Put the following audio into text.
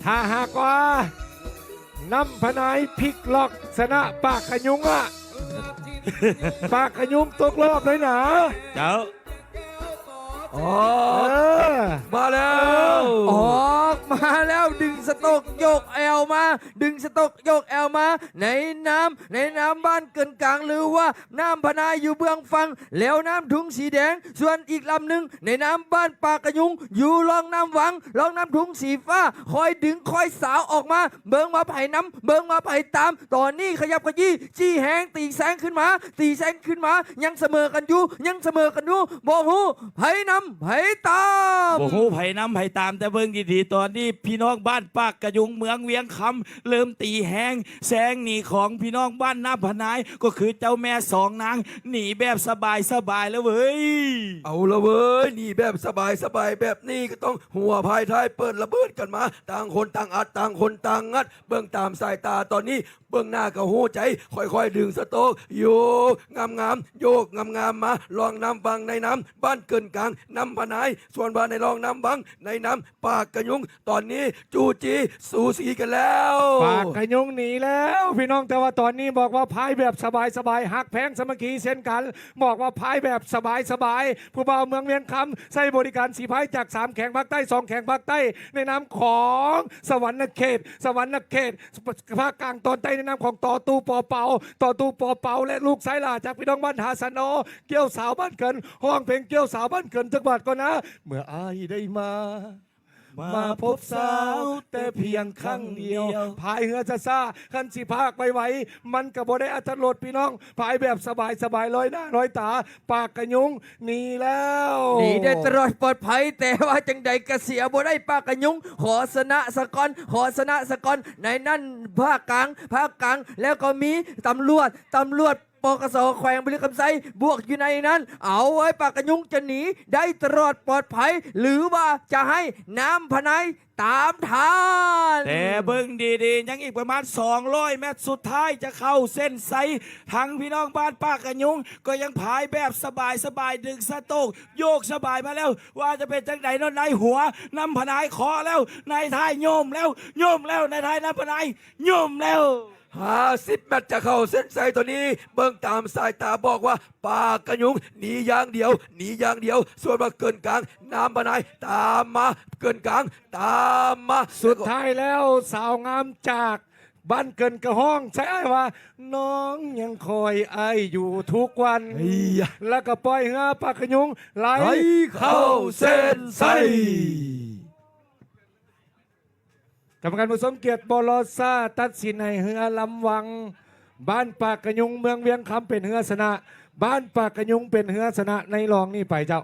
ถ้าหากว่าน้ำพนายพลิกล็อกชนะปากขยุงอะ ปากขยุงตกรอบเลยนะ เจ้า อ๋อ เออ มาแล้ว ออกมาแล้วดึงสตอกโยกแอลมา ดึงสตอกโยกแอลมาในน้ำบ้านเกินกลางหรือว่าน้ำพนายอยู่เบื้องฟังแล้วน้ำถุงสีแดงส่วนอีกลำหนึ่งในน้ำบ้านปากกระยุงอยู่รองน้ำวังรองน้ำถุงสีฟ้าคอยดึงคอยสาวออกมาเบิ่งมาไผ่น้ำเบิ่งมาไผ่ตามตอนนี้ขยับขยี้จี้แหงตีแสงขึ้นมายังเสมอกันอยู่บ่ฮู้ไผ่น้ำไผ่ตาม โอ้โหไผ่น้ำไผ่ตามแต่เบิ่งดีๆตอนนี้พี่น้องบ้านปากกระยุงเมืองเวียงคำเริ่มตีแห้งแสงหนีของพี่น้องบ้านน้ำพนายก็คือเจ้าแม่สองนางหนีแบบสบายแล้วเว้ย เอาละเว้ยนี่แบบสบายแบบนี้ก็ต้องหัวพายท้ายเปิดระเบิดกันมาต่างคนต่างอัดต่างคนต่างงัดเบื้องตามสายตาตอนนี้เบื้องหน้าก็หูใจค่อยๆดึงสโต๊ะโยกงามโยกงามมาลองน้ำบังในน้ำบ้านเกินกลางน้ำพนายส่วนบ้านในลองน้ำบังในน้ำปากกระยุงตอนนี้จูจีสูสีกันแล้ว ปากขยุงหนีแล้วพี่น้องแต่ว่าตอนนี้บอกว่าพายแบบสบายหักแพงสามัคคีเช่นกันบอกว่าพายแบบสบายผู้บ่าวเมืองเวียงคำใช้บริการสีพายจาก3แข่งภาคใต้2แข่งภาคใต้ในนามของสวรรค์เขตภาคกลางตอนใต้ในนามของต่อตูปอเปาและลูกสายหลาจากพี่น้องบ้านหาสนอเกี่ยวสาวบ้านเกินห้องเพลงเกี่ยวสาวบ้านเกินจักบาทก็นะเมื่ออายได้มาพบสาวแต่เพียงครั้งเดียวพายเรือซ่าขันสีภาคไปไหวมันกระโบได้อัตลดพี่น้องพายแบบสบายลอยหน้าลอยตาปากกระยุงหนีแล้ว หนีได้ตลอดปลอดภัยแต่ว่าจังใดกระเสียบ่ได้ปากกระยุงขอสนะสะกอนในนั่นภาคกลางแล้วก็มีตำรวจปกสแขวงบริคำไซบวกอยู่ในนั้นเอาไว้ปากกระยุงจะหนีได้ตลอดปลอดภัยหรือว่าจะให้น้ำพนายตามทัน แต่เบิ่งดีๆยังอีกประมาณ200 เมตรสุดท้ายจะเข้าเส้นไซทั้งพี่น้องบ้านปากกระยุงก็ยังพายแบบสบายดึงสโตกโยกสบายมาแล้วว่าจะเป็นจังใดเนาะนายหัวนำพนายขอแล้วนายท้ายโยมแล้วนายท้ายนำพนายโยมแล้ว50 เมตรจะเข้าเส้นชัยตัวนี้เบิ่งตามสายตาบอกว่าปากกระยุงหนีอย่างเดียวส่วนว่าเกินกลางน้ำพนายตามมาเกินกลางตามมา สุดท้ายแล้วสาวงามจากบ้านเกินกระห้องใช่ไหมว่า น้องยังคอยไออยู่ทุกวัน แล้วก็ปล่อยเหือปากกระยุงไหล เข้าเส้นชัย กรรมการผู้ทรงเกียรติบอลซาตัดสินให้เหือลำวัง บ้านปากกระยุงเมืองเวียงคำเป็นเหือชนะ บ้านปากกระยุงเป็นเหือชนะในรองนี่ไปเจ้า